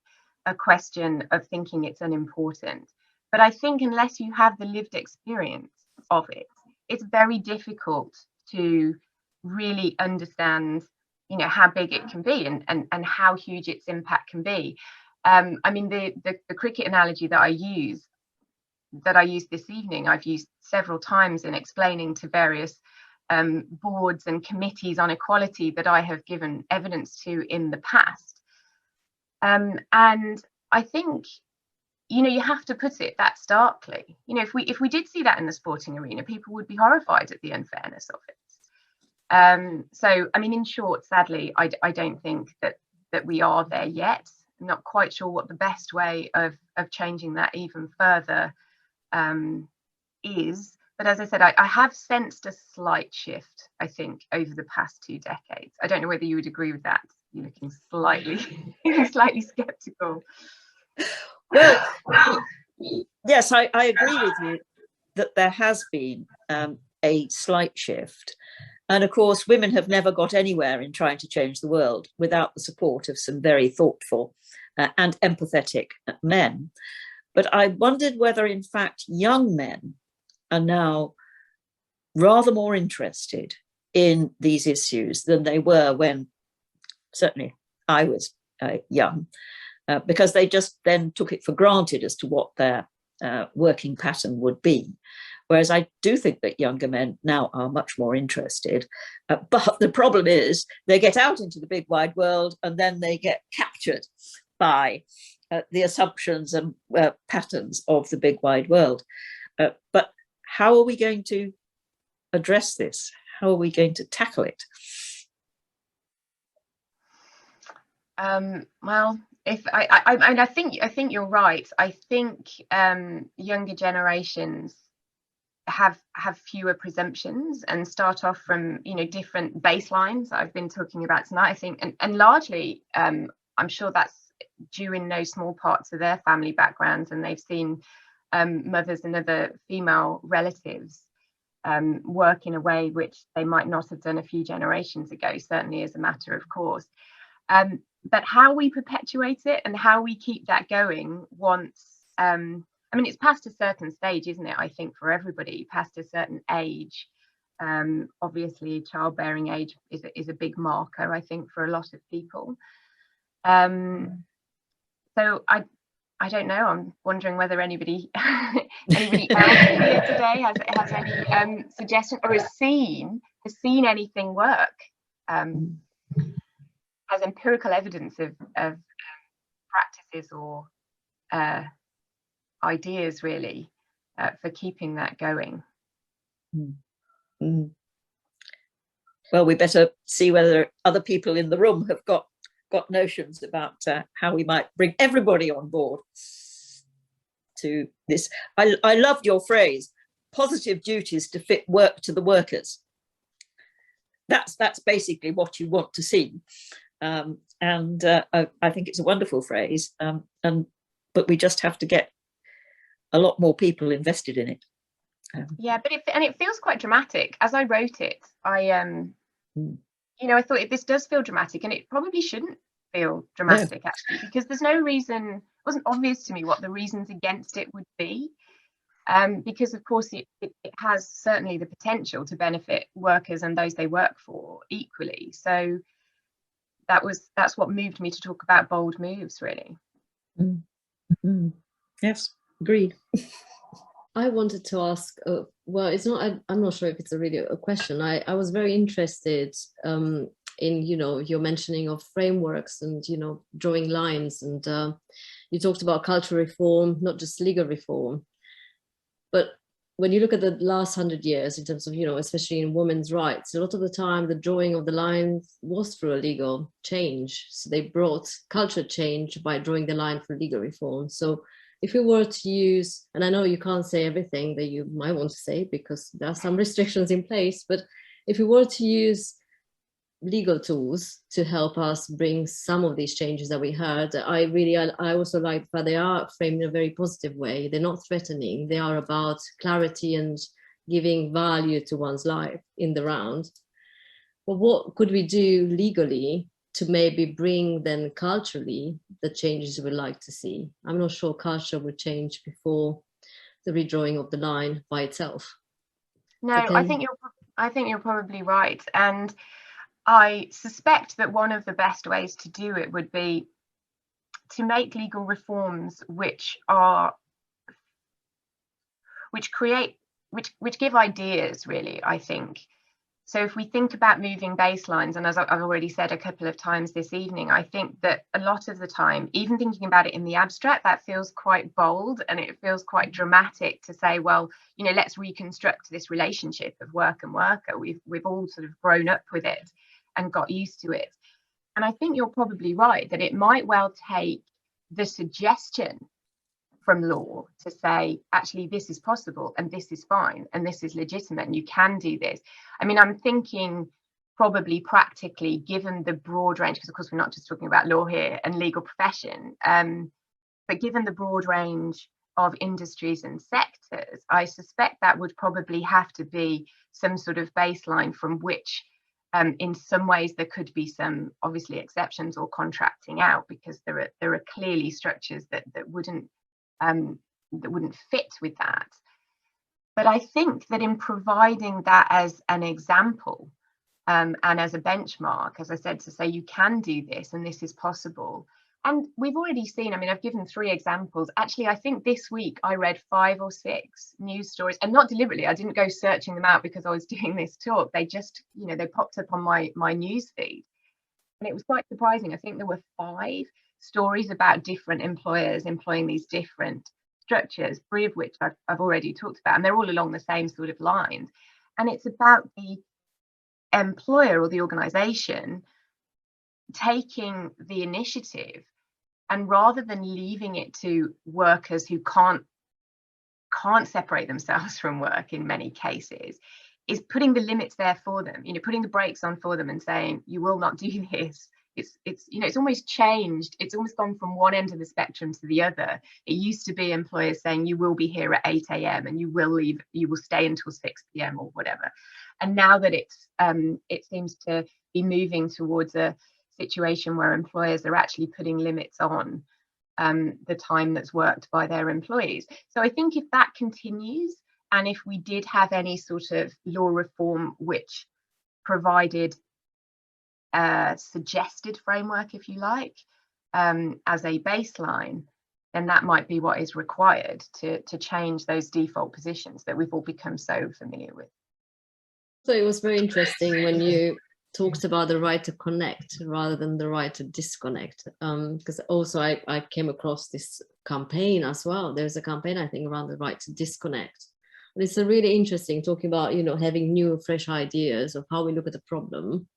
a question of thinking it's unimportant. But I think unless you have the lived experience of it, it's very difficult to really understand, you know, how big it can be and how huge its impact can be. I mean, the cricket analogy that I use this evening, I've used several times in explaining to various boards and committees on equality that I have given evidence to in the past. And I think, you know, you have to put it that starkly. You know, if we did see that in the sporting arena, people would be horrified at the unfairness of it. So, I mean, in short, sadly, I don't think that we are there yet. I'm not quite sure what the best way of changing that even further is. But as I said, I have sensed a slight shift, I think, over the past 2 decades. I don't know whether you would agree with that. You're looking slightly skeptical. Well, yes, I agree with you that there has been a slight shift. And of course, women have never got anywhere in trying to change the world without the support of some very thoughtful and empathetic men. But I wondered whether, in fact, young men are now rather more interested in these issues than they were when, certainly, I was young, because they just then took it for granted as to what their working pattern would be. Whereas I do think that younger men now are much more interested. But the problem is they get out into the big wide world and then they get captured by the assumptions and patterns of the big wide world. But how are we going to address this? How are we going to tackle it? Well, if I think you're right. I think younger generations have fewer presumptions and start off from, you know, different baselines that I've been talking about tonight. I think, and largely, I'm sure that's due in no small part to their family backgrounds, and they've seen mothers and other female relatives work in a way which they might not have done a few generations ago, certainly as a matter of course. But how we perpetuate it and how we keep that going once, I mean, it's past a certain stage, isn't it? I think for everybody, past a certain age. Obviously, childbearing age is a big marker, I think, for a lot of people. So I don't know. I'm wondering whether anybody else here today has any suggestion or has seen anything work. Has empirical evidence of practices or ideas really for keeping that going. Well, we better see whether other people in the room have got notions about how we might bring everybody on board to this. I loved your phrase, positive duties to fit work to the workers. That's basically what you want to see. And I think it's a wonderful phrase, but we just have to get a lot more people invested in it. Yeah, but it feels quite dramatic. As I wrote it, you know, I thought this does feel dramatic, and it probably shouldn't feel dramatic, actually, because there's no reason. It wasn't obvious to me what the reasons against it would be, because of course it has certainly the potential to benefit workers and those they work for equally. So that's what moved me to talk about bold moves, really. Yes, agreed. I wanted to ask, well, it's not, I'm not sure if it's really a question. I was very interested in, you know, your mentioning of frameworks and, you know, drawing lines, and you talked about cultural reform, not just legal reform. But when you look at the last 100 years in terms of, you know, especially in women's rights, a lot of the time the drawing of the lines was through a legal change. So they brought culture change by drawing the line for legal reform. So if we were to use, and I know you can't say everything that you might want to say because there are some restrictions in place, but if we were to use legal tools to help us bring some of these changes that we heard. I also like that they are framed in a very positive way. They're not threatening. They are about clarity and giving value to one's life in the round. But what could we do legally to maybe bring then culturally the changes we'd like to see? I'm not sure culture would change before the redrawing of the line by itself. No, I think you're probably right, and I suspect that one of the best ways to do it would be to make legal reforms which give ideas, really, I think. So if we think about moving baselines, and as I've already said a couple of times this evening, I think that a lot of the time, even thinking about it in the abstract, that feels quite bold and it feels quite dramatic to say, well, you know, let's reconstruct this relationship of work and worker. We've all sort of grown up with it and got used to it. And I think you're probably right that it might well take the suggestion from law to say, actually, this is possible and this is fine and this is legitimate and you can do this. I mean, I'm thinking probably practically, given the broad range, because of course we're not just talking about law here and legal profession, but given the broad range of industries and sectors, I suspect that would probably have to be some sort of baseline from which in some ways there could be some obviously exceptions or contracting out, because there are clearly structures that wouldn't fit with that. But I think that in providing that as an example and as a benchmark, as I said, to say you can do this and this is possible. And we've already seen, I mean, I've given 3 examples. Actually, I think this week I read 5 or 6 news stories, and not deliberately. I didn't go searching them out because I was doing this talk. They just, you know, they popped up on my news feed. And it was quite surprising. I think there were 5 stories about different employers employing these different structures, 3 of which I've already talked about, and they're all along the same sort of lines. And it's about the employer or the organization taking the initiative, and rather than leaving it to workers who can't separate themselves from work in many cases, is putting the limits there for them, you know, putting the brakes on for them and saying, you will not do this. It's you know, it's almost changed. It's almost gone from one end of the spectrum to the other. It used to be employers saying you will be here at 8 a.m. and you will leave, you will stay until 6 p.m. or whatever. And now that it seems to be moving towards a situation where employers are actually putting limits on the time that's worked by their employees. So I think if that continues, and if we did have any sort of law reform which provided a suggested framework, if you like, as a baseline, then that might be what is required to change those default positions that we've all become so familiar with. So it was very interesting when you talked about the right to connect rather than the right to disconnect, because also I came across this campaign as well. There's a campaign, I think, around the right to disconnect. And it's a really interesting, talking about, you know, having new, fresh ideas of how we look at the problem.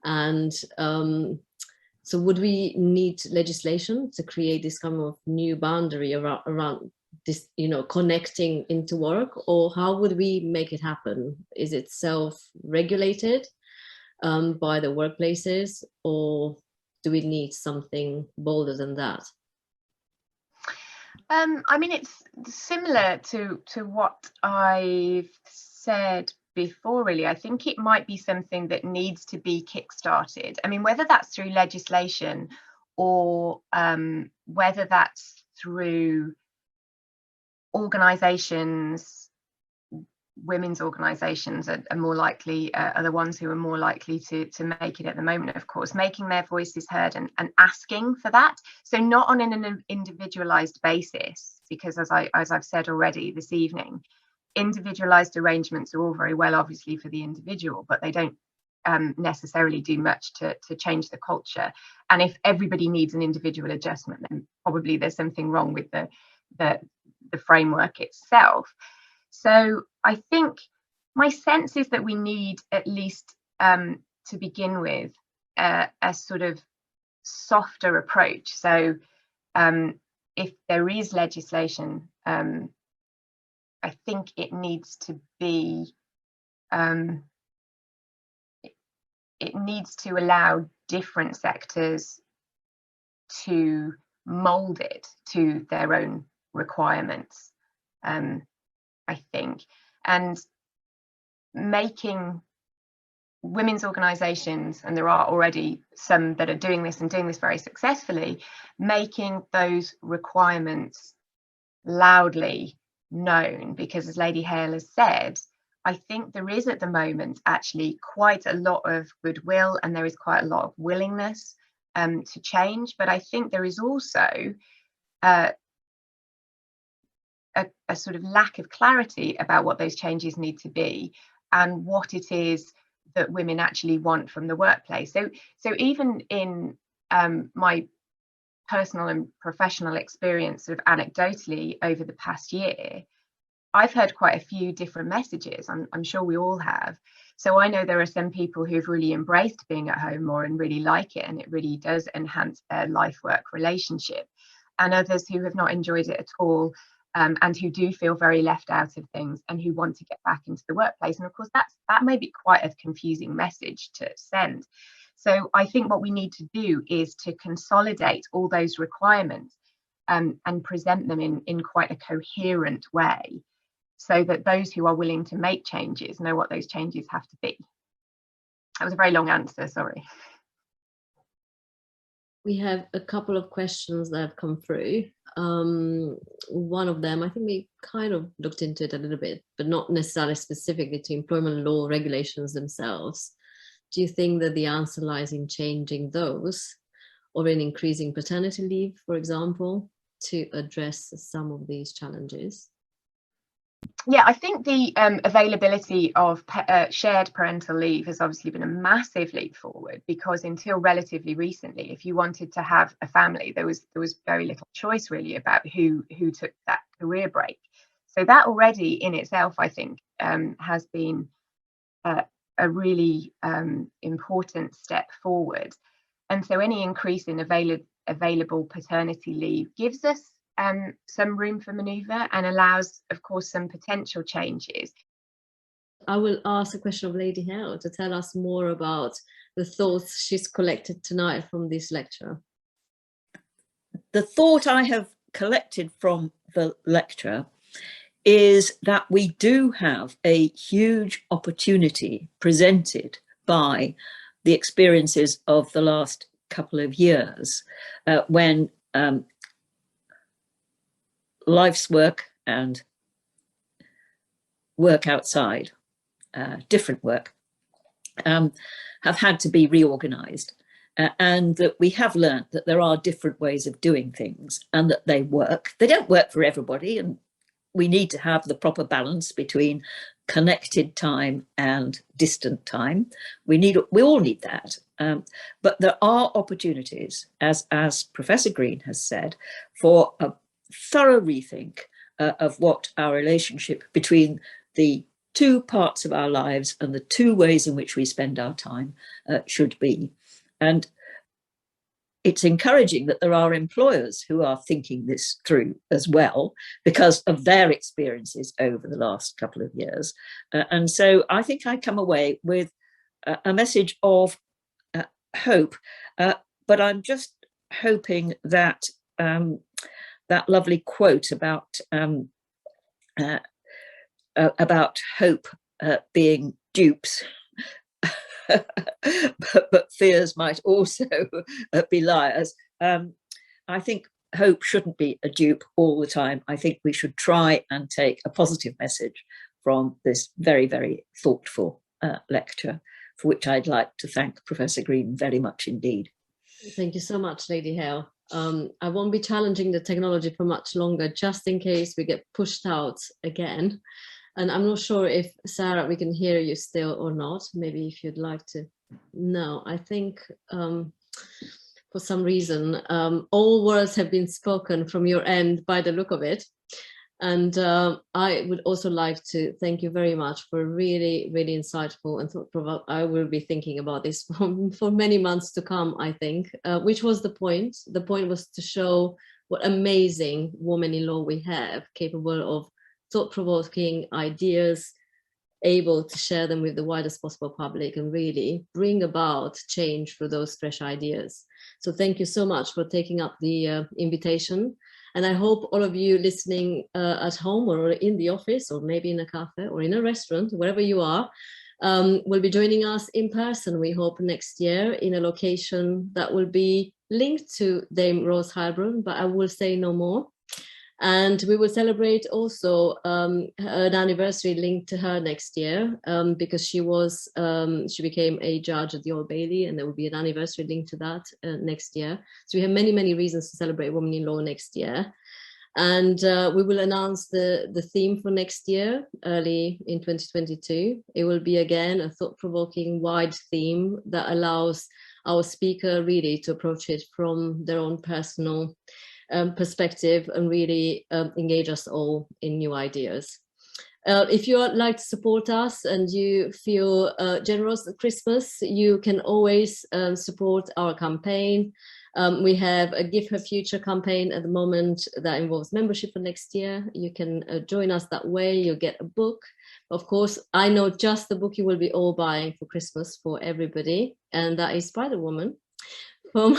And so would we need legislation to create this kind of new boundary around this, you know, connecting into work, or how would we make it happen? Is it self-regulated by the workplaces, or do we need something bolder than that? I mean, it's similar to what I've said before, really. I think it might be something that needs to be kick-started. I mean, whether that's through legislation or whether that's through organisations, women's organisations are more likely, are the ones who are more likely to make it at the moment, of course, making their voices heard and asking for that. So not on an individualised basis, because as I've said already this evening, individualised arrangements are all very well, obviously, for the individual, but they don't necessarily do much to change the culture. And if everybody needs an individual adjustment, then probably there's something wrong with the framework itself. So I think my sense is that we need, at least to begin with, a sort of softer approach. So if there is legislation, I think it needs to be it needs to allow different sectors to mold it to their own requirements, I think, and making women's organisations, and there are already some that are doing this and doing this very successfully, making those requirements loudly known, because as Lady Hale has said, I think there is at the moment actually quite a lot of goodwill, and there is quite a lot of willingness to change, but I think there is also a sort of lack of clarity about what those changes need to be and what it is that women actually want from the workplace. So even in my personal and professional experience, sort of anecdotally over the past year, I've heard quite a few different messages. I'm sure we all have. So I know there are some people who've really embraced being at home more and really like it, and it really does enhance their life-work relationship, and others who have not enjoyed it at all, and who do feel very left out of things and who want to get back into the workplace. And of course, that may be quite a confusing message to send. So I think what we need to do is to consolidate all those requirements and present them in quite a coherent way, so that those who are willing to make changes know what those changes have to be. That was a very long answer, sorry. We have a couple of questions that have come through. One of them, I think we kind of looked into it a little bit, but not necessarily specifically to employment law regulations themselves. Do you think that the answer lies in changing those, or in increasing paternity leave, for example, to address some of these challenges? Yeah, I think the availability of shared parental leave has obviously been a massive leap forward, because until relatively recently, if you wanted to have a family, there was very little choice really about who took that career break. So that already in itself, I think, has been a really important step forward. And so any increase in available paternity leave gives us some room for manoeuvre and allows, of course, some potential changes. I will ask a question of Lady Hale to tell us more about the thoughts she's collected tonight from this lecture. The thought I have collected from the lecture is that we do have a huge opportunity presented by the experiences of the last couple of years, when life's work and work outside, different work, have had to be reorganized, and that we have learned that there are different ways of doing things and that they work. They don't work for everybody, and we need to have the proper balance between connected time and distant time. We all need that. But there are opportunities, as Professor Green has said, for a thorough rethink of what our relationship between the two parts of our lives and the two ways in which we spend our time should be. And it's encouraging that there are employers who are thinking this through as well, because of their experiences over the last couple of years. And so I think I come away with a message of hope, but I'm just hoping that that lovely quote about hope being dupes, but fears might also be liars. I think hope shouldn't be a dupe all the time. I think we should try and take a positive message from this very, very thoughtful lecture, for which I'd like to thank Professor Green very much indeed. Thank you so much, Lady Hale. I won't be challenging the technology for much longer, just in case we get pushed out again. And I'm not sure if, Sarah, we can hear you still or not. Maybe if you'd like to. No, I think for some reason, all words have been spoken from your end by the look of it. And I would also like to thank you very much for really, really insightful and thought-provoking. I will be thinking about this for many months to come, I think, which was the point. The point was to show what amazing women in law we have, capable of thought-provoking ideas, able to share them with the widest possible public and really bring about change through those fresh ideas. So thank you so much for taking up the invitation. And I hope all of you listening at home or in the office or maybe in a cafe or in a restaurant, wherever you are, will be joining us in person, we hope, next year in a location that will be linked to Dame Rose Heilbron, but I will say no more. And we will celebrate also an anniversary linked to her next year, because she became a judge at the Old Bailey, and there will be an anniversary linked to that next year. So we have many, many reasons to celebrate women in law next year. And we will announce the theme for next year early in 2022. It will be, again, a thought-provoking, wide theme that allows our speaker really to approach it from their own personal perspective and really engage us all in new ideas. If you would like to support us and you feel generous at Christmas, you can always support our campaign. We have a Give Her Future campaign at the moment that involves membership for next year. You can join us that way. You'll get a book. Of course, I know just the book you will be all buying for Christmas for everybody, and that is by the woman from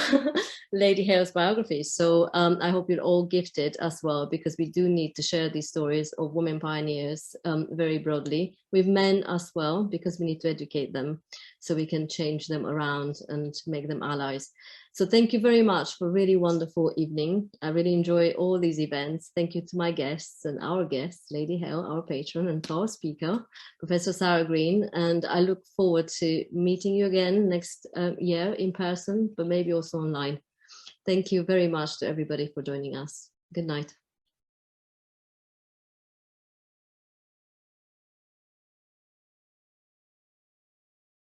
Lady Hale's biography. So I hope you'll all gift it as well, because we do need to share these stories of women pioneers very broadly with men as well, because we need to educate them so we can change them around and make them allies. So thank you very much for a really wonderful evening. I really enjoy all these events. Thank you to my guests and our guests, Lady Hale, our patron, and to our speaker, Professor Sarah Green. And I look forward to meeting you again next year in person, but maybe also online. Thank you very much to everybody for joining us. Good night.